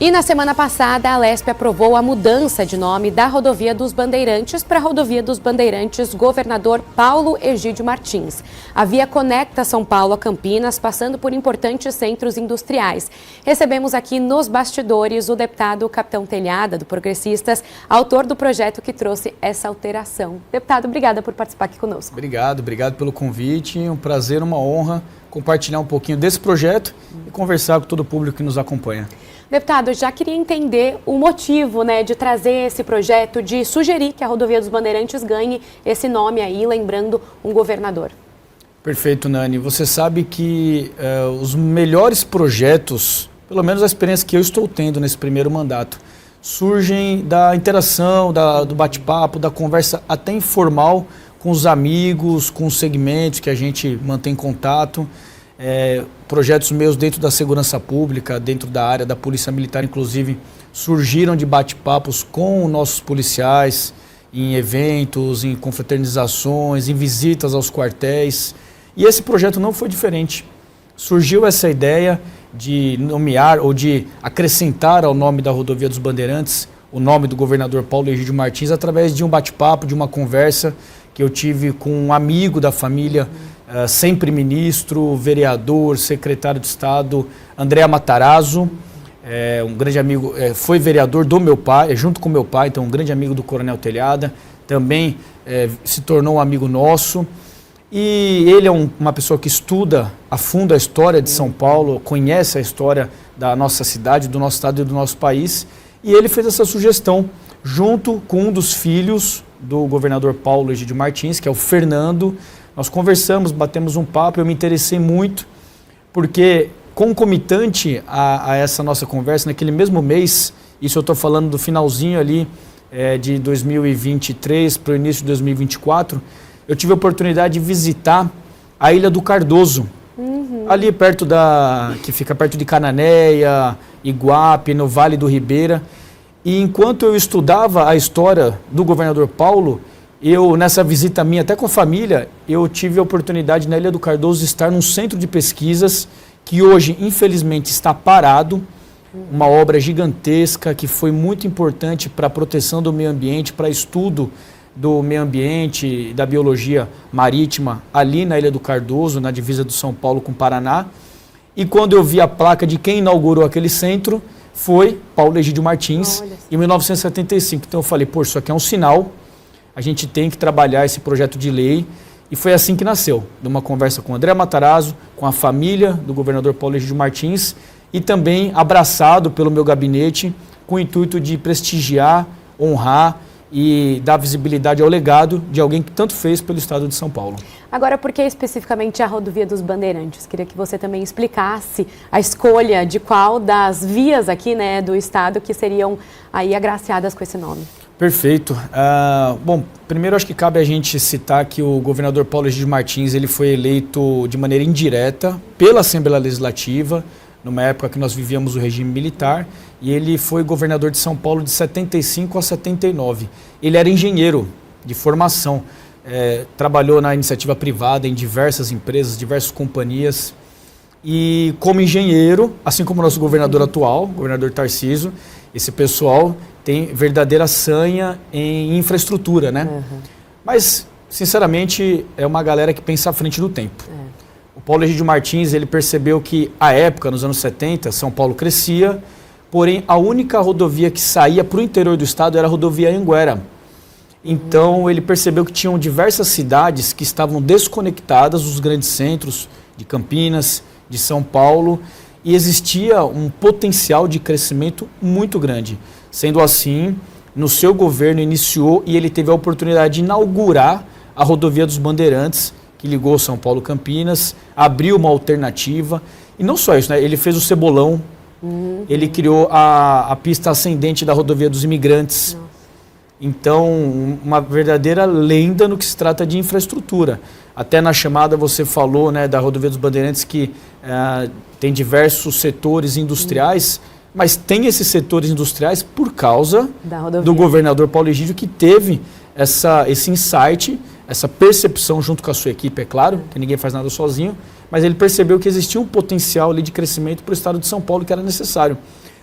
E na semana passada, a Alesp aprovou a mudança de nome da Rodovia dos Bandeirantes para a Rodovia dos Bandeirantes Governador Paulo Egídio Martins. A via conecta São Paulo a Campinas, passando por importantes centros industriais. Recebemos aqui nos bastidores o deputado Capitão Telhada, do Progressistas, autor do projeto que trouxe essa alteração. Deputado, obrigada por participar aqui conosco. Obrigado pelo convite. Um prazer, uma honra compartilhar um pouquinho desse projeto e conversar com todo o público que nos acompanha. Deputado, eu já queria entender o motivo, de trazer esse projeto, de sugerir que a Rodovia dos Bandeirantes ganhe esse nome aí, lembrando um governador. Perfeito, Nani. Você sabe que os melhores projetos, pelo menos a experiência que eu estou tendo nesse primeiro mandato, surgem da interação, do bate-papo, da conversa até informal com os amigos, com os segmentos que a gente mantém contato. Projetos meus dentro da segurança pública, dentro da área da Polícia Militar, inclusive, surgiram de bate-papos com nossos policiais, em eventos, em confraternizações, em visitas aos quartéis. E esse projeto não foi diferente. Surgiu essa ideia de nomear ou de acrescentar ao nome da Rodovia dos Bandeirantes o nome do governador Paulo Egídio Martins através de um bate-papo, de uma conversa que eu tive com um amigo da família, sempre ministro, vereador, secretário de Estado, André Matarazzo, um grande amigo, foi vereador do meu pai, junto com meu pai, então um grande amigo do Coronel Telhada, também se tornou um amigo nosso. E ele é uma pessoa que estuda a fundo a história de São Paulo, conhece a história da nossa cidade, do nosso estado e do nosso país, e ele fez essa sugestão junto com um dos filhos do governador Paulo Egídio Martins, que é o Fernando. Nós conversamos, batemos um papo, eu me interessei muito, porque concomitante a essa nossa conversa, naquele mesmo mês, isso eu estou falando do finalzinho ali de 2023 para o início de 2024, eu tive a oportunidade de visitar a Ilha do Cardoso, ali perto que fica perto de Cananéia, Iguape, no Vale do Ribeira. E enquanto eu estudava a história do governador Paulo, nessa visita minha, até com a família, eu tive a oportunidade na Ilha do Cardoso de estar num centro de pesquisas que hoje, infelizmente, está parado, uma obra gigantesca que foi muito importante para a proteção do meio ambiente, para estudo do meio ambiente, da biologia marítima, ali na Ilha do Cardoso, na divisa do São Paulo com o Paraná. E quando eu vi a placa de quem inaugurou aquele centro, foi Paulo Egídio Martins, em 1975. Então eu falei, isso aqui é um sinal, a gente tem que trabalhar esse projeto de lei. E foi assim que nasceu, de uma conversa com o André Matarazzo, com a família do governador Paulo Egídio Martins, e também abraçado pelo meu gabinete, com o intuito de prestigiar, honrar e dar visibilidade ao legado de alguém que tanto fez pelo estado de São Paulo. Agora, por que especificamente a Rodovia dos Bandeirantes? Queria que você também explicasse a escolha de qual das vias aqui, do estado que seriam aí agraciadas com esse nome. Perfeito. Bom, primeiro acho que cabe a gente citar que o governador Paulo Egídio Martins ele foi eleito de maneira indireta pela Assembleia Legislativa, numa época que nós vivíamos o regime militar, e ele foi governador de São Paulo de 75 a 79. Ele era engenheiro de formação, trabalhou na iniciativa privada em diversas empresas, diversas companhias, e como engenheiro, assim como o nosso governador atual, o governador Tarcísio, esse pessoal tem verdadeira sanha em infraestrutura, Mas, sinceramente, é uma galera que pensa à frente do tempo. O Paulo Egídio Martins, ele percebeu que, à época, nos anos 70, São Paulo crescia, porém, a única rodovia que saía para o interior do estado era a rodovia Anhanguera. Então, ele percebeu que tinham diversas cidades que estavam desconectadas dos grandes centros de Campinas, de São Paulo, e existia um potencial de crescimento muito grande. Sendo assim, no seu governo iniciou e ele teve a oportunidade de inaugurar a Rodovia dos Bandeirantes, que ligou São Paulo-Campinas, abriu uma alternativa. E não só isso, ele fez o Cebolão, ele criou a pista ascendente da Rodovia dos Imigrantes. Então, uma verdadeira lenda no que se trata de infraestrutura. Até na chamada você falou da Rodovia dos Bandeirantes que tem diversos setores industriais, mas tem esses setores industriais por causa do governador Paulo Egídio, que teve esse insight, essa percepção junto com a sua equipe, é claro, que ninguém faz nada sozinho, mas ele percebeu que existia um potencial ali de crescimento para o estado de São Paulo que era necessário.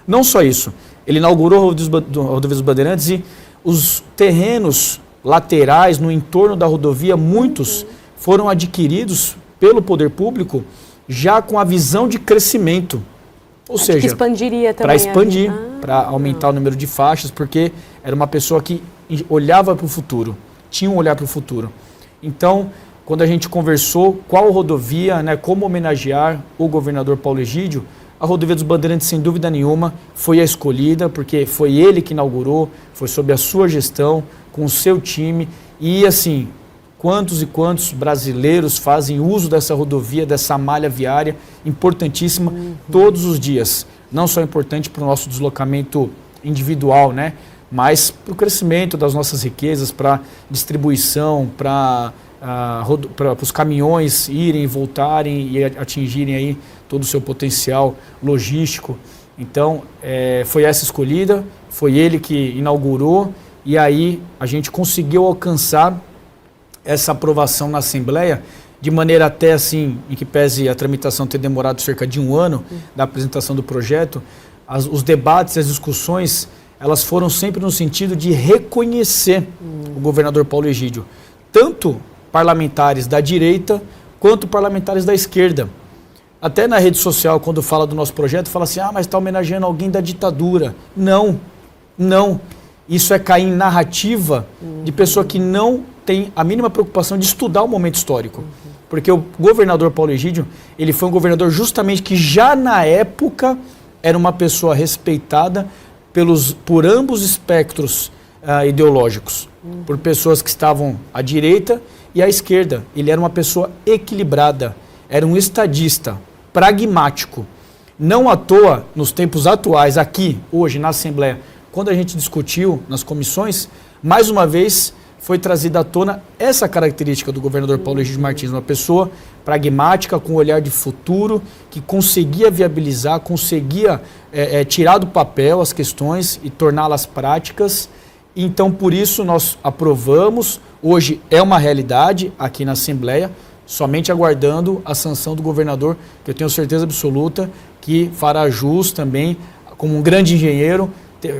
Não só isso, ele inaugurou a Rodovia dos Bandeirantes e os terrenos laterais no entorno da rodovia, muitos foram adquiridos pelo poder público já com a visão de crescimento. Ou seja, expandiria também. Para expandir, para aumentar o número de faixas, porque era uma pessoa que olhava para o futuro, tinha um olhar para o futuro. Então, quando a gente conversou qual rodovia, né, como homenagear o governador Paulo Egídio, a Rodovia dos Bandeirantes, sem dúvida nenhuma, foi a escolhida, porque foi ele que inaugurou, foi sob a sua gestão, com o seu time. E, assim, quantos e quantos brasileiros fazem uso dessa rodovia, dessa malha viária importantíssima todos os dias. Não só importante para o nosso deslocamento individual, né, mas para o crescimento das nossas riquezas, para distribuição, para os caminhões irem e voltarem e atingirem aí todo o seu potencial logístico. Então, foi essa escolhida, foi ele que inaugurou, e aí a gente conseguiu alcançar essa aprovação na Assembleia, de maneira até assim, em que pese a tramitação ter demorado cerca de 1 ano da apresentação do projeto, os debates, as discussões, elas foram sempre no sentido de reconhecer o governador Paulo Egídio, tanto parlamentares da direita quanto parlamentares da esquerda. Até na rede social, quando fala do nosso projeto, fala assim, mas está homenageando alguém da ditadura. Não, não. Isso é cair em narrativa de pessoa que não tem a mínima preocupação de estudar o momento histórico. Porque o governador Paulo Egídio, ele foi um governador justamente que já na época era uma pessoa respeitada por ambos espectros ideológicos. Por pessoas que estavam à direita e à esquerda. Ele era uma pessoa equilibrada, era um estadista, pragmático. Não à toa, nos tempos atuais, aqui, hoje, na Assembleia, quando a gente discutiu nas comissões, mais uma vez foi trazida à tona essa característica do governador Paulo Egídio Martins, uma pessoa pragmática, com um olhar de futuro, que conseguia viabilizar, conseguia tirar do papel as questões e torná-las práticas. Então, por isso, nós aprovamos. Hoje é uma realidade aqui na Assembleia, somente aguardando a sanção do governador, que eu tenho certeza absoluta que fará jus também, como um grande engenheiro,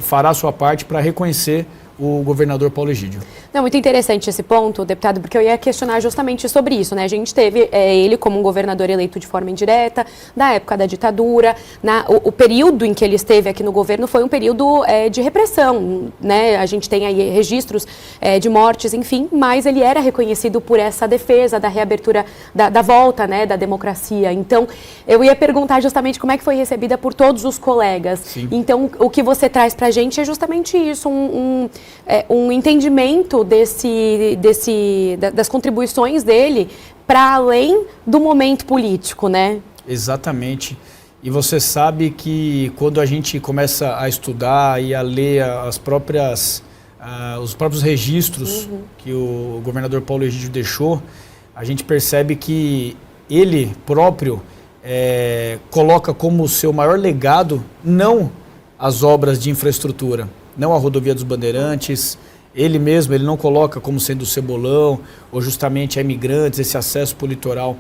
fará a sua parte para reconhecer o governador Paulo Egídio. Não, muito interessante esse ponto, deputado, porque eu ia questionar justamente sobre isso, né? A gente teve ele como um governador eleito de forma indireta, da época da ditadura, o período em que ele esteve aqui no governo foi um período de repressão, né? A gente tem aí registros de mortes, enfim, mas ele era reconhecido por essa defesa da reabertura, da volta, né, da democracia. Então, eu ia perguntar justamente como é que foi recebida por todos os colegas. Sim. Então, o que você traz pra gente é justamente isso, um entendimento das contribuições dele para além do momento político, né? Exatamente. E você sabe que quando a gente começa a estudar e a ler os próprios registros que o governador Paulo Egídio deixou, a gente percebe que ele próprio coloca como seu maior legado não as obras de infraestrutura, não a Rodovia dos Bandeirantes. Ele mesmo, ele não coloca como sendo o Cebolão, ou justamente a imigrantes, esse acesso para o litoral.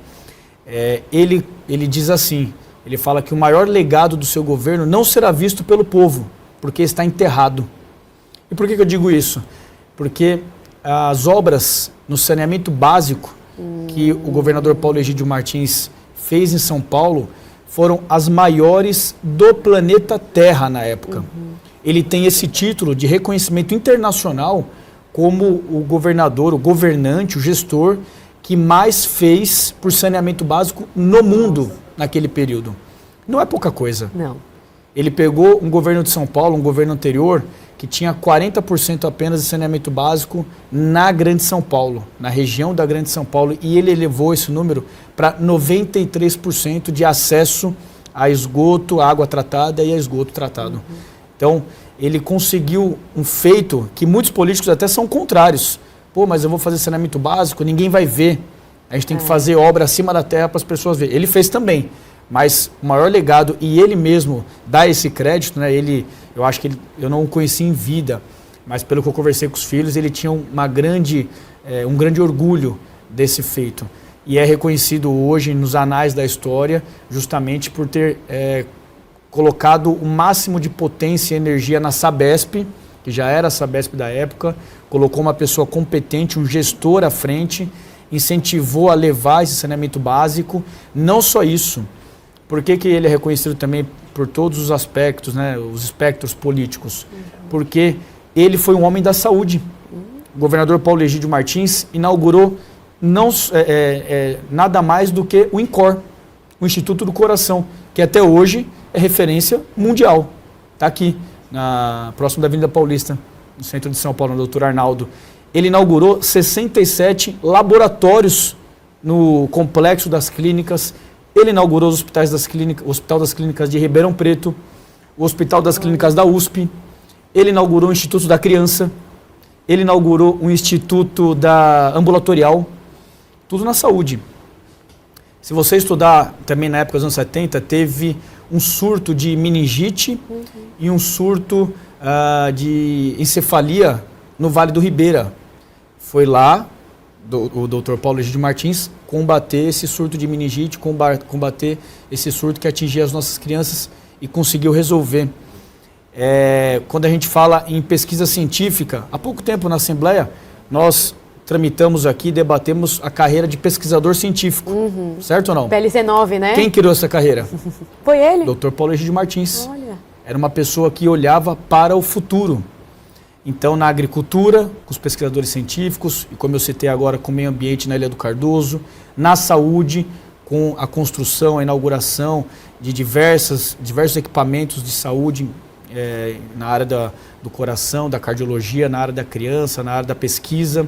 Ele diz assim, ele fala que o maior legado do seu governo não será visto pelo povo, porque está enterrado. E por que eu digo isso? Porque as obras no saneamento básico que o governador Paulo Egídio Martins fez em São Paulo foram as maiores do planeta Terra na época. Ele tem esse título de reconhecimento internacional como o governador, o governante, o gestor que mais fez por saneamento básico no mundo naquele período. Não é pouca coisa. Não. Ele pegou um governo de São Paulo, um governo anterior, que tinha 40% apenas de saneamento básico na Grande São Paulo, na região da Grande São Paulo, e ele elevou esse número para 93% de acesso a esgoto, a água tratada e a esgoto tratado. Então, ele conseguiu um feito que muitos políticos até são contrários. Pô, mas eu vou fazer saneamento básico, ninguém vai ver. A gente tem que fazer obra acima da terra para as pessoas verem. Ele fez também, mas o maior legado, e ele mesmo dá esse crédito, né? Eu acho que eu não o conheci em vida, mas pelo que eu conversei com os filhos, ele tinha um grande orgulho desse feito. E é reconhecido hoje nos anais da história, justamente por ter colocado o máximo de potência e energia na Sabesp, que já era a Sabesp da época, colocou uma pessoa competente, um gestor à frente, incentivou a levar esse saneamento básico. Não só isso, por que ele é reconhecido também por todos os aspectos, né, os espectros políticos? Porque ele foi um homem da saúde. O governador Paulo Egídio Martins inaugurou nada mais do que o INCOR, o Instituto do Coração, que até hoje é referência mundial. Está aqui, próximo da Avenida Paulista, no centro de São Paulo, no Dr. Arnaldo. Ele inaugurou 67 laboratórios no complexo das clínicas. Ele inaugurou os hospitais das clínicas, o Hospital das Clínicas de Ribeirão Preto, o Hospital das Clínicas da USP. Ele inaugurou o Instituto da Criança. Ele inaugurou um Instituto ambulatorial. Tudo na saúde. Se você estudar também na época dos anos 70, teve um surto de meningite e um surto de encefalia no Vale do Ribeira. Foi lá o Dr. Paulo Egídio Martins combater esse surto de meningite, combater esse surto que atingia as nossas crianças e conseguiu resolver. Quando a gente fala em pesquisa científica, há pouco tempo na Assembleia, nós tramitamos aqui, debatemos a carreira de pesquisador científico, certo ou não? PLC 9, né? Quem criou essa carreira? Foi ele? Dr. Paulo Egídio Martins. Olha. Era uma pessoa que olhava para o futuro. Então, na agricultura, com os pesquisadores científicos, e como eu citei agora, com o meio ambiente na Ilha do Cardoso, na saúde, com a construção, a inauguração de diversos equipamentos de saúde, na área do coração, da cardiologia, na área da criança, na área da pesquisa,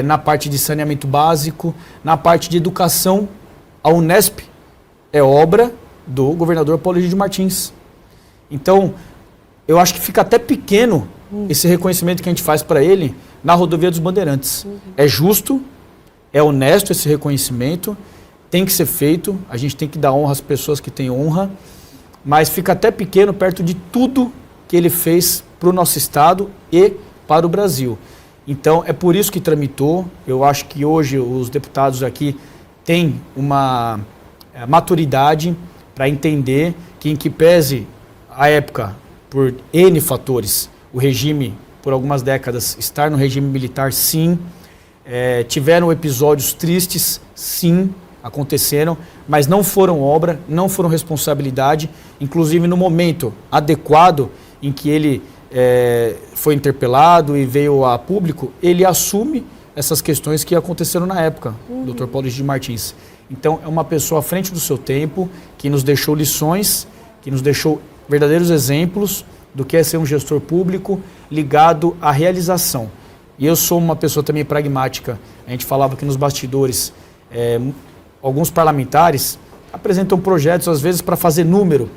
na parte de saneamento básico, na parte de educação. A Unesp é obra do governador Paulo Egídio Martins. Então, eu acho que fica até pequeno esse reconhecimento que a gente faz para ele na Rodovia dos Bandeirantes. É justo, é honesto esse reconhecimento, tem que ser feito, a gente tem que dar honra às pessoas que têm honra, mas fica até pequeno perto de tudo que ele fez para o nosso estado e para o Brasil. Então, é por isso que tramitou. Eu acho que hoje os deputados aqui têm uma maturidade para entender que, em que pese a época, por N fatores, o regime, por algumas décadas, estar no regime militar, sim. Tiveram episódios tristes, sim, aconteceram, mas não foram obra, não foram responsabilidade. Inclusive, no momento adequado em que ele foi interpelado e veio a público, ele assume essas questões que aconteceram na época, Dr. Paulo Egídio Martins. Então, é uma pessoa à frente do seu tempo, que nos deixou lições, que nos deixou verdadeiros exemplos do que é ser um gestor público ligado à realização. E eu sou uma pessoa também pragmática. A gente falava que nos bastidores, alguns parlamentares apresentam projetos, às vezes, para fazer número.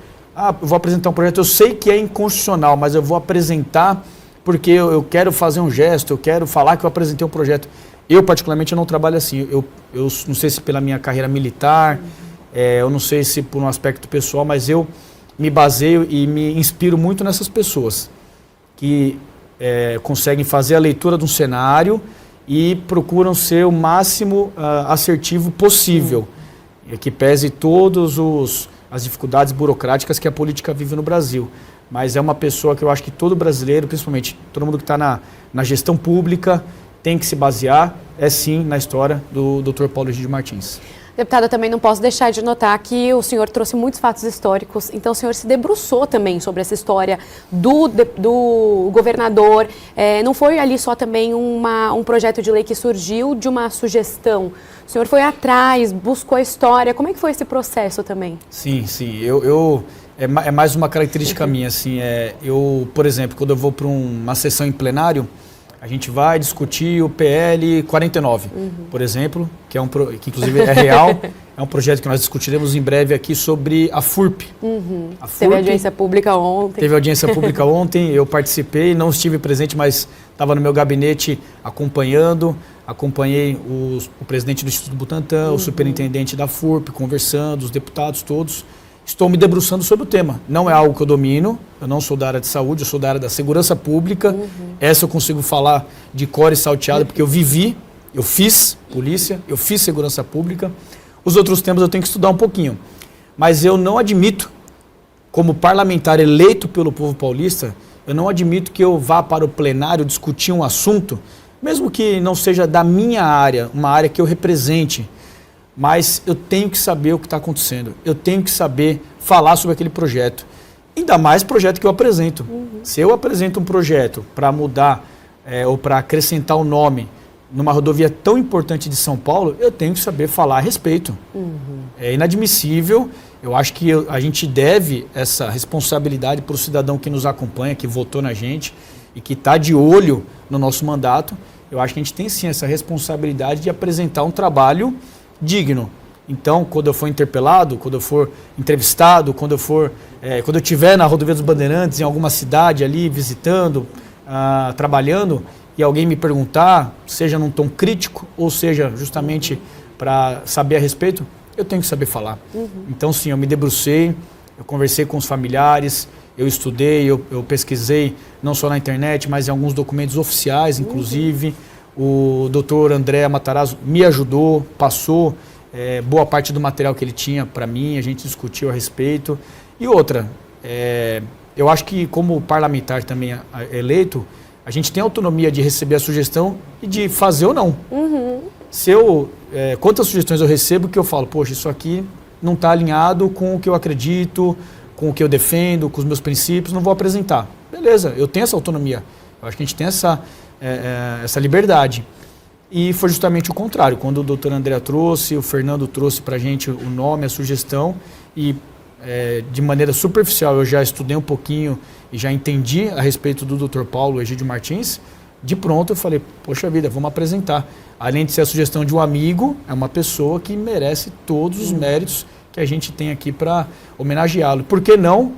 Eu vou apresentar um projeto, eu sei que é inconstitucional, mas eu vou apresentar porque eu quero fazer um gesto, eu quero falar que eu apresentei um projeto. Eu, particularmente, eu não trabalho assim. Eu não sei se pela minha carreira militar, eu não sei se por um aspecto pessoal, mas eu me baseio e me inspiro muito nessas pessoas que conseguem fazer a leitura de um cenário e procuram ser o máximo assertivo possível, que pese todas as dificuldades burocráticas que a política vive no Brasil. Mas é uma pessoa que eu acho que todo brasileiro, principalmente todo mundo que está na gestão pública, tem que se basear, sim, na história do Dr. Paulo Egídio Martins. Deputada, também não posso deixar de notar que o senhor trouxe muitos fatos históricos, então o senhor se debruçou também sobre essa história do governador. Não foi ali só também um projeto de lei que surgiu de uma sugestão. O senhor foi atrás, buscou a história. Como é que foi esse processo também? Sim. É mais uma característica minha. Assim, eu, por exemplo, quando eu vou para uma sessão em plenário, a gente vai discutir o PL 49, por exemplo, que inclusive é real. É um projeto que nós discutiremos em breve aqui sobre a FURP. A FURP. Teve audiência pública ontem. Teve audiência pública ontem, eu participei, não estive presente, mas estava no meu gabinete acompanhei o presidente do Instituto Butantan, o superintendente da FURP, conversando, os deputados todos. Estou me debruçando sobre o tema. Não é algo que eu domino, eu não sou da área de saúde, eu sou da área da segurança pública. Essa eu consigo falar de cor e salteado, porque eu vivi, eu fiz polícia, eu fiz segurança pública. Os outros temas eu tenho que estudar um pouquinho. Mas eu não admito como parlamentar eleito pelo povo paulista, eu não admito que eu vá para o plenário discutir um assunto, mesmo que não seja da minha área, uma área que eu represente, mas eu tenho que saber o que está acontecendo, eu tenho que saber falar sobre aquele projeto, ainda mais projeto que eu apresento. Se eu apresento um projeto para mudar ou para acrescentar um nome numa rodovia tão importante de São Paulo, eu tenho que saber falar a respeito. É inadmissível, eu acho que a gente deve essa responsabilidade para o cidadão que nos acompanha, que votou na gente e que está de olho no nosso mandato. Eu acho que a gente tem sim essa responsabilidade de apresentar um trabalho digno. Então, quando eu for interpelado, quando eu for entrevistado, quando eu estiver na Rodovia dos Bandeirantes, em alguma cidade ali, visitando, trabalhando, e alguém me perguntar, seja num tom crítico, ou seja justamente para saber a respeito, eu tenho que saber falar. Então, sim, eu me debrucei, eu conversei com os familiares, eu estudei, eu pesquisei, não só na internet, mas em alguns documentos oficiais, inclusive. O doutor André Matarazzo me ajudou, passou boa parte do material que ele tinha para mim, a gente discutiu a respeito. E outra, eu acho que como parlamentar também eleito, a gente tem autonomia de receber a sugestão e de fazer ou não. Quantas sugestões eu recebo que eu falo, poxa, isso aqui não está alinhado com o que eu acredito, com o que eu defendo, com os meus princípios, não vou apresentar. Beleza, eu tenho essa autonomia. Eu acho que a gente tem essa liberdade. E foi justamente o contrário. Quando o doutor André trouxe, o Fernando trouxe para a gente o nome, a sugestão, e de maneira superficial eu já estudei um pouquinho e já entendi a respeito do doutor Paulo Egídio Martins, de pronto eu falei, poxa vida, vamos apresentar. Além de ser a sugestão de um amigo, é uma pessoa que merece todos os méritos que a gente tem aqui para homenageá-lo. Por que não,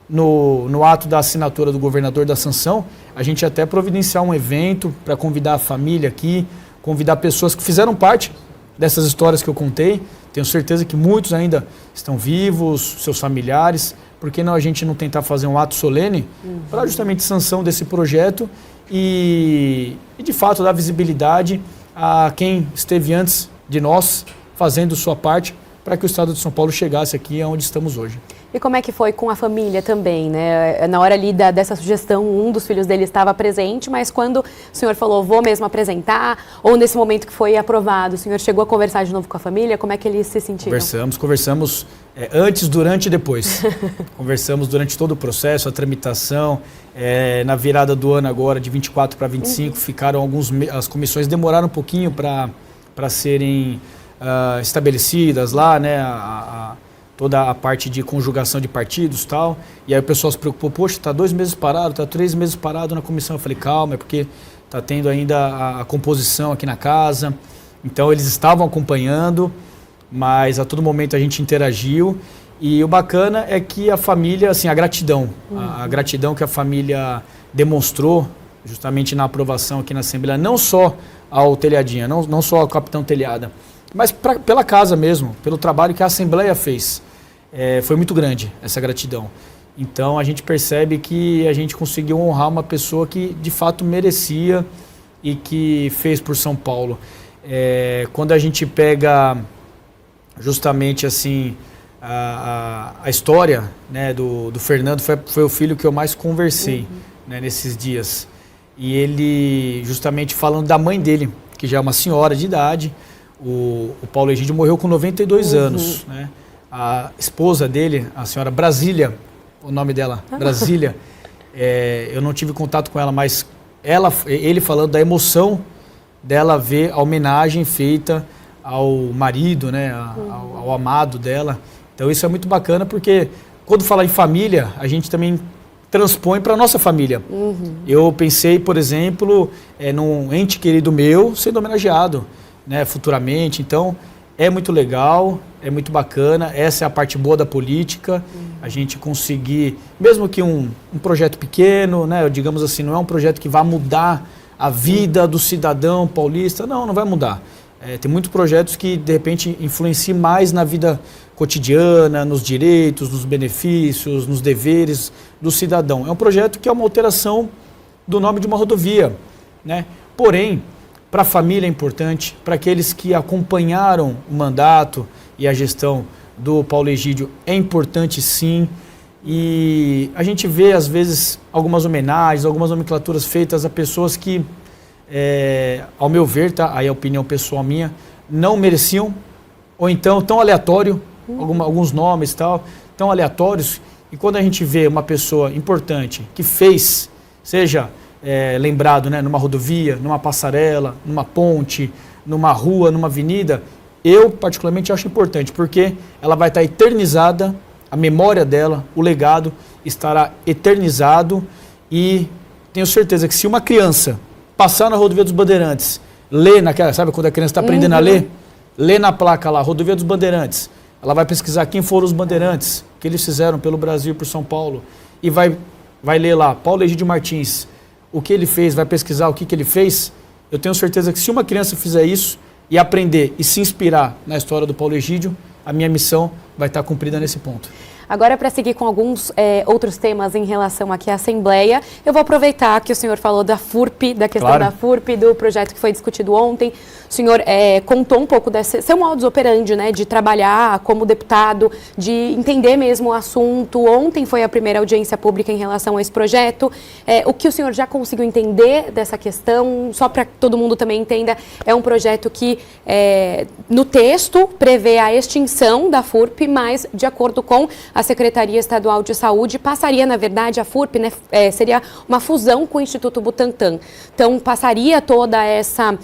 no ato da assinatura do governador da sanção, a gente até providenciar um evento para convidar a família aqui, convidar pessoas que fizeram parte dessas histórias que eu contei. Tenho certeza que muitos ainda estão vivos, seus familiares. Por que não a gente não tentar fazer um ato solene para justamente sanção desse projeto e de fato dar visibilidade a quem esteve antes de nós fazendo sua parte para que o estado de São Paulo chegasse aqui aonde estamos hoje. E como é que foi com a família também, né? Na hora ali dessa sugestão, um dos filhos dele estava presente, mas quando o senhor falou, vou mesmo apresentar, ou nesse momento que foi aprovado, o senhor chegou a conversar de novo com a família? Como é que eles se sentiram? Conversamos antes, durante e depois. Conversamos durante todo o processo, a tramitação. Na virada do ano agora, de 24 para 25, ficaram as comissões demoraram um pouquinho para serem estabelecidas lá, né? Toda a parte de conjugação de partidos e tal, e aí o pessoal se preocupou, poxa, está 2 meses parado, está 3 meses parado na comissão. Eu falei, calma, é porque está tendo ainda a composição aqui na casa, então eles estavam acompanhando, mas a todo momento a gente interagiu, e o bacana é que a família, assim, a gratidão que a família demonstrou, justamente na aprovação aqui na Assembleia, não só ao Telhadinha, não só ao Capitão Telhada, mas pela casa mesmo, pelo trabalho que a Assembleia fez. Foi muito grande essa gratidão. Então a gente percebe que a gente conseguiu honrar uma pessoa que de fato merecia e que fez por São Paulo. Quando a gente pega justamente assim a história, né, do Fernando, foi o filho que eu mais conversei, né, nesses dias. E ele, justamente falando da mãe dele, que já é uma senhora de idade. O Paulo Egídio morreu com 92 anos, né? A esposa dele, a senhora Brasília, o nome dela, Brasília, eu não tive contato com ela, mas ele falando da emoção dela ver a homenagem feita ao marido, né? Ao amado dela. Então isso é muito bacana, porque quando fala em família, a gente também transpõe para a nossa família. Eu pensei, por exemplo, num ente querido meu sendo homenageado, né, futuramente. Então é muito legal, é muito bacana, essa é a parte boa da política, a gente conseguir, mesmo que um projeto pequeno, né, digamos assim, não é um projeto que vai mudar a vida do cidadão paulista, não vai mudar. Tem muitos projetos que de repente influenciam mais na vida cotidiana, nos direitos, nos benefícios, nos deveres do cidadão. É um projeto que é uma alteração do nome de uma rodovia, né? Porém, para a família é importante, para aqueles que acompanharam o mandato e a gestão do Paulo Egídio é importante sim, E a gente vê, às vezes, algumas homenagens, algumas nomenclaturas feitas a pessoas que, ao meu ver, tá, aí é a opinião pessoal minha, não mereciam, ou então tão aleatório, alguns nomes tal, tão aleatórios. E quando a gente vê uma pessoa importante que fez, seja lembrado, né, numa rodovia, numa passarela, numa ponte, numa rua, numa avenida, eu particularmente acho importante, porque ela vai estar eternizada, a memória dela, o legado estará eternizado, e tenho certeza que se uma criança passar na Rodovia dos Bandeirantes, ler naquela, sabe quando a criança está aprendendo a ler? Lê na placa lá, Rodovia dos Bandeirantes, ela vai pesquisar quem foram os bandeirantes, que eles fizeram pelo Brasil e por São Paulo, e vai ler lá, Paulo Egídio Martins, o que ele fez, vai pesquisar o que ele fez. Eu tenho certeza que se uma criança fizer isso e aprender e se inspirar na história do Paulo Egídio, a minha missão vai estar cumprida nesse ponto. Agora, para seguir com alguns outros temas em relação aqui à Assembleia, eu vou aproveitar que o senhor falou da FURP, da questão da FURP, do projeto que foi discutido ontem. O senhor contou um pouco desse seu modus operandi, né, de trabalhar como deputado, de entender mesmo o assunto. Ontem foi a primeira audiência pública em relação a esse projeto. O que o senhor já conseguiu entender dessa questão, só para que todo mundo também entenda, é um projeto que, no texto, prevê a extinção da FURP, mas, de acordo com a Secretaria Estadual de Saúde, passaria, na verdade, a FURP, né, seria uma fusão com o Instituto Butantan. Então, passaria toda essa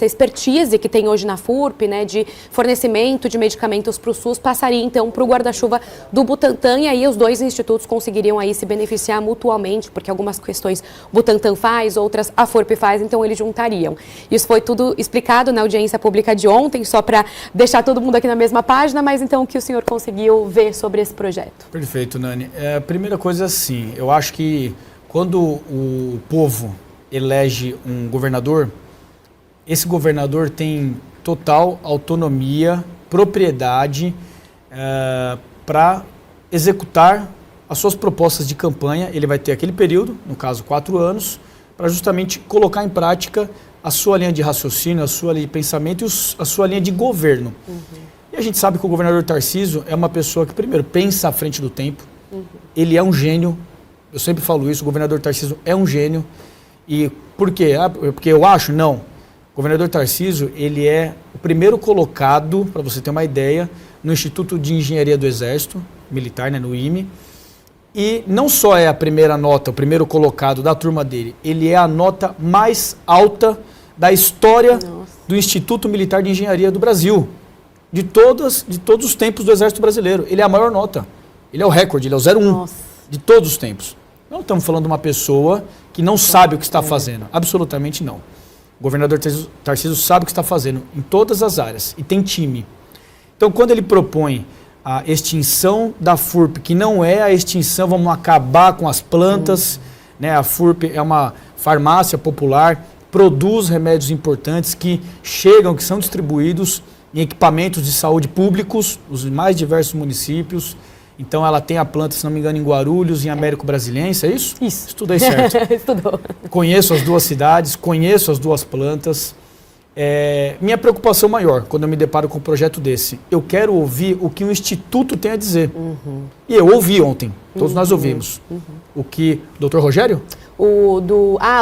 expertise que tem hoje na FURP, né, de fornecimento de medicamentos para o SUS, passaria, então, para o guarda-chuva do Butantan, e aí os dois institutos conseguiriam aí se beneficiar mutuamente, porque algumas questões o Butantan faz, outras a FURP faz, então eles juntariam. Isso foi tudo explicado na audiência pública de ontem, só para deixar todo mundo aqui na mesma página, mas então o que o senhor conseguiu ver sobre esse projeto? Perfeito, Nani. A primeira coisa é assim, eu acho que quando o povo elege um governador, esse governador tem total autonomia, propriedade para executar as suas propostas de campanha. Ele vai ter aquele período, no caso 4 anos, para justamente colocar em prática a sua linha de raciocínio, a sua linha de pensamento e a sua linha de governo. E a gente sabe que o governador Tarcísio é uma pessoa que, primeiro, pensa à frente do tempo. Ele é um gênio. Eu sempre falo isso, o governador Tarcísio é um gênio. E por quê? Porque eu acho? Não. O governador Tarcísio, ele é o primeiro colocado, para você ter uma ideia, no Instituto de Engenharia do Exército Militar, né, no IME. E não só é a primeira nota, o primeiro colocado da turma dele, ele é a nota mais alta da história do Instituto Militar de Engenharia do Brasil. De todos os tempos do Exército Brasileiro. Ele é a maior nota. Ele é o recorde, ele é o 01 de todos os tempos. Não estamos falando de uma pessoa que não sabe o que está fazendo. Absolutamente não. O governador Tarcísio sabe o que está fazendo em todas as áreas e tem time. Então, quando ele propõe a extinção da FURP, que não é a extinção, vamos acabar com as plantas, né? A FURP é uma farmácia popular, produz remédios importantes que chegam, que são distribuídos em equipamentos de saúde públicos, nos mais diversos municípios. Então ela tem a planta, se não me engano, em Guarulhos, em Américo Brasiliense, é isso? Isso. Estudei certo. Estudou. Conheço as duas cidades, conheço as duas plantas. Minha preocupação maior, quando eu me deparo com um projeto desse, eu quero ouvir o que o Instituto tem a dizer. E eu ouvi ontem, todos nós ouvimos. O que, doutor Rogério?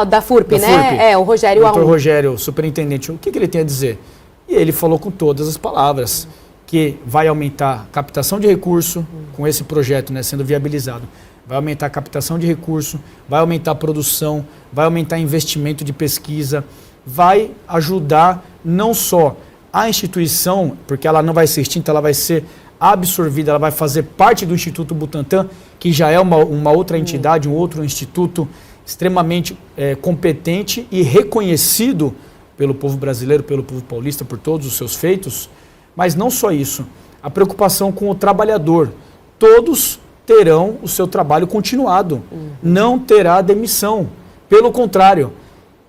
Da FURP, né? O Rogério Doutor Rogério, superintendente, o que ele tem a dizer? E ele falou com todas as palavras que vai aumentar a captação de recurso com esse projeto, né, sendo viabilizado. Vai aumentar a captação de recurso, vai aumentar a produção, vai aumentar investimento de pesquisa, vai ajudar não só a instituição, porque ela não vai ser extinta, ela vai ser absorvida, ela vai fazer parte do Instituto Butantan, que já é uma outra entidade, um outro instituto extremamente competente e reconhecido pelo povo brasileiro, pelo povo paulista, por todos os seus feitos. Mas não só isso, a preocupação com o trabalhador. Todos terão o seu trabalho continuado, não terá demissão. Pelo contrário,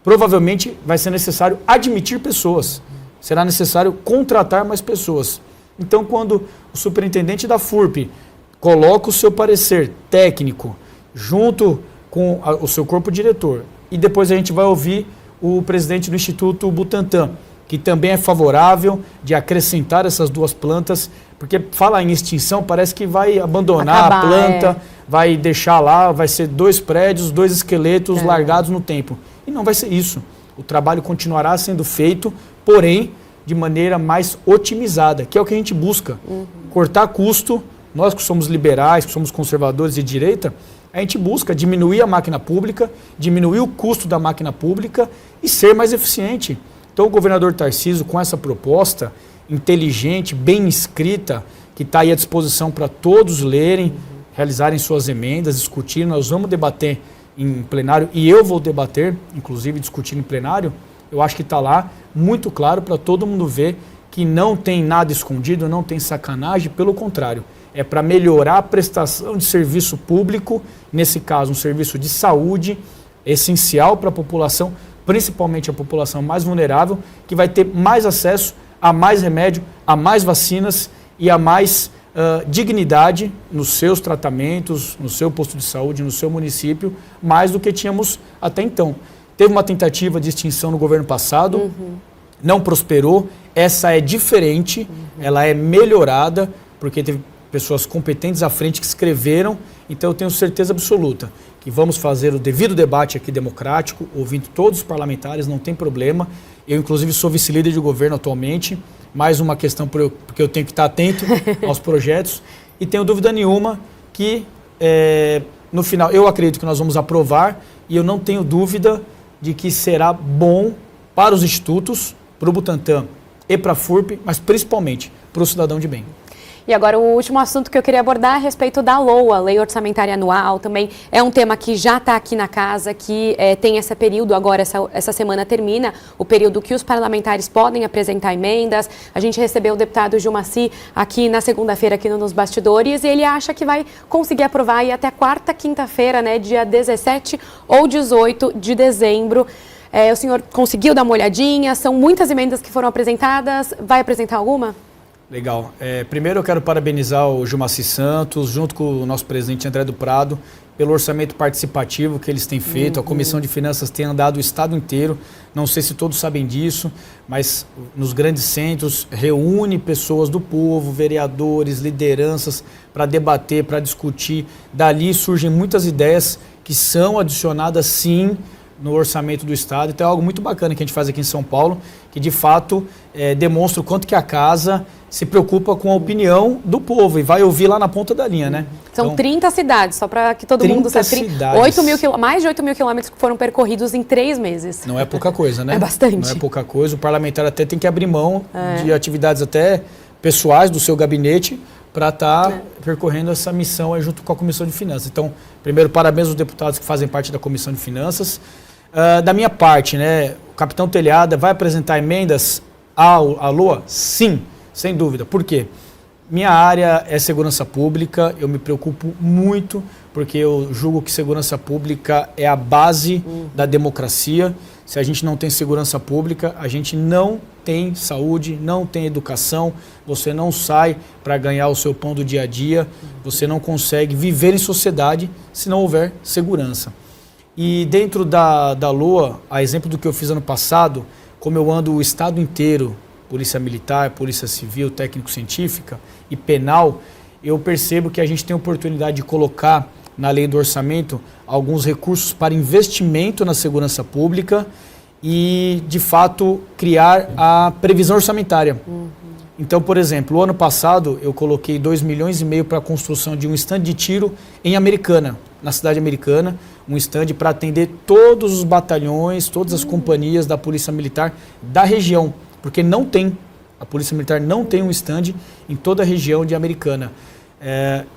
provavelmente vai ser necessário admitir pessoas, será necessário contratar mais pessoas. Então, quando o superintendente da FURP coloca o seu parecer técnico junto com o seu corpo diretor, e depois a gente vai ouvir o presidente do Instituto Butantan, que também é favorável de acrescentar essas 2 plantas, porque falar em extinção parece que vai abandonar a planta, vai deixar lá, vai ser 2 prédios, 2 esqueletos largados no tempo. E não vai ser isso. O trabalho continuará sendo feito, porém, de maneira mais otimizada, que é o que a gente busca. Cortar custo, nós que somos liberais, que somos conservadores de direita, a gente busca diminuir a máquina pública, diminuir o custo da máquina pública e ser mais eficiente. Então o governador Tarcísio, com essa proposta inteligente, bem escrita, que está aí à disposição para todos lerem, realizarem suas emendas, discutir, nós vamos debater em plenário, e eu vou debater, inclusive discutir em plenário, eu acho que está lá muito claro para todo mundo ver que não tem nada escondido, não tem sacanagem, pelo contrário, é para melhorar a prestação de serviço público, nesse caso um serviço de saúde, essencial para a população, principalmente a população mais vulnerável, que vai ter mais acesso a mais remédio, a mais vacinas e a mais dignidade nos seus tratamentos, no seu posto de saúde, no seu município, mais do que tínhamos até então. Teve uma tentativa de extinção no governo passado, não prosperou, essa é diferente, ela é melhorada, porque teve pessoas competentes à frente que escreveram, então eu tenho certeza absoluta que vamos fazer o devido debate aqui democrático, ouvindo todos os parlamentares, não tem problema. Eu, inclusive, sou vice-líder de governo atualmente, mais uma questão porque eu tenho que estar atento aos projetos, e tenho dúvida nenhuma que, no final, eu acredito que nós vamos aprovar, e eu não tenho dúvida de que será bom para os institutos, para o Butantan e para a FURP, mas principalmente para o cidadão de bem. E agora o último assunto que eu queria abordar é a respeito da LOA, Lei Orçamentária Anual, também é um tema que já está aqui na casa, que tem esse período agora, essa semana termina, o período que os parlamentares podem apresentar emendas. A gente recebeu o deputado Gilmacy aqui na segunda-feira, aqui nos bastidores, e ele acha que vai conseguir aprovar aí até quarta, quinta-feira, né, dia 17 ou 18 de dezembro. O senhor conseguiu dar uma olhadinha? São muitas emendas que foram apresentadas, vai apresentar alguma? Legal. Primeiro eu quero parabenizar o Gilmacy Santos, junto com o nosso presidente André do Prado, pelo orçamento participativo que eles têm feito. A Comissão de Finanças tem andado o estado inteiro, não sei se todos sabem disso, mas nos grandes centros reúne pessoas do povo, vereadores, lideranças, para debater, para discutir. Dali surgem muitas ideias que são adicionadas, sim, no orçamento do Estado. Então é algo muito bacana que a gente faz aqui em São Paulo, que de fato demonstra o quanto que a casa se preocupa com a opinião do povo e vai ouvir lá na ponta da linha, né? São então, 30 cidades, só para que todo mundo saiba. Mais de 8 mil quilômetros que foram percorridos em 3 meses. Não é pouca coisa, né? É bastante. Não é pouca coisa. O parlamentar até tem que abrir mão de atividades até pessoais do seu gabinete para estar percorrendo essa missão aí junto com a Comissão de Finanças. Então, primeiro, parabéns aos deputados que fazem parte da Comissão de Finanças. Da minha parte, né, o capitão Telhada vai apresentar emendas à LOA? Sim, sem dúvida. Por quê? Minha área é segurança pública, eu me preocupo muito, porque eu julgo que segurança pública é a base da democracia. Se a gente não tem segurança pública, a gente não tem saúde, não tem educação, você não sai para ganhar o seu pão do dia a dia, você não consegue viver em sociedade se não houver segurança. E dentro da LOA, a exemplo do que eu fiz ano passado, como eu ando o estado inteiro, Polícia Militar, Polícia Civil, Técnico-Científica e Penal, eu percebo que a gente tem a oportunidade de colocar na lei do orçamento alguns recursos para investimento na segurança pública e, de fato, criar a previsão orçamentária. Então, por exemplo, o ano passado eu coloquei 2,5 milhões para a construção de um stand de tiro em Americana, na cidade americana, um stand para atender todos os batalhões, todas as companhias da Polícia Militar da região, porque não tem, a Polícia Militar não tem um stand em toda a região de Americana.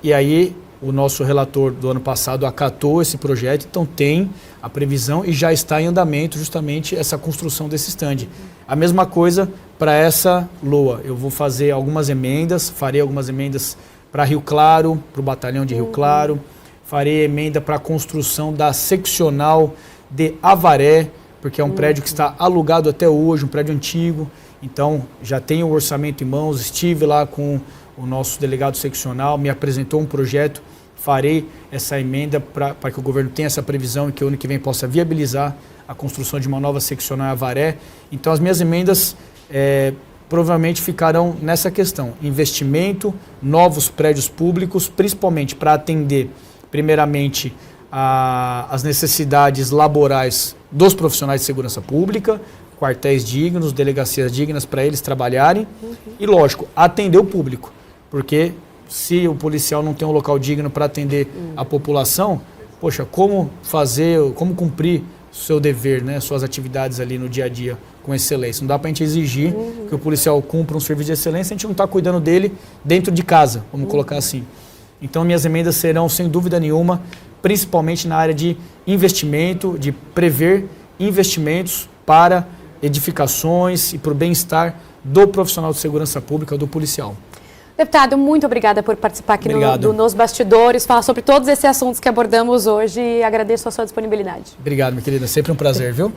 E aí o nosso relator do ano passado acatou esse projeto, então tem a previsão e já está em andamento justamente essa construção desse stand. A mesma coisa para essa LOA, eu vou fazer algumas emendas, farei algumas emendas para Rio Claro, para o batalhão de Rio Claro, farei emenda para a construção da seccional de Avaré, porque é um prédio que está alugado até hoje, um prédio antigo, então já tenho o orçamento em mãos, estive lá com o nosso delegado seccional, me apresentou um projeto, farei essa emenda para que o governo tenha essa previsão e que o ano que vem possa viabilizar a construção de uma nova seccional em Avaré. Então as minhas emendas provavelmente ficarão nessa questão. Investimento, novos prédios públicos, principalmente para atender, primeiramente, as necessidades laborais dos profissionais de segurança pública, quartéis dignos, delegacias dignas para eles trabalharem e, lógico, atender o público, porque se o policial não tem um local digno para atender a população, poxa, como cumprir o seu dever, né, suas atividades ali no dia a dia com excelência? Não dá para a gente exigir que o policial cumpra um serviço de excelência, a gente não está cuidando dele dentro de casa, vamos colocar assim. Então, minhas emendas serão, sem dúvida nenhuma, principalmente na área de investimento, de prever investimentos para edificações e para o bem-estar do profissional de segurança pública, do policial. Deputado, muito obrigada por participar aqui Nos Bastidores, falar sobre todos esses assuntos que abordamos hoje e agradeço a sua disponibilidade. Obrigado, minha querida. Sempre um prazer, viu?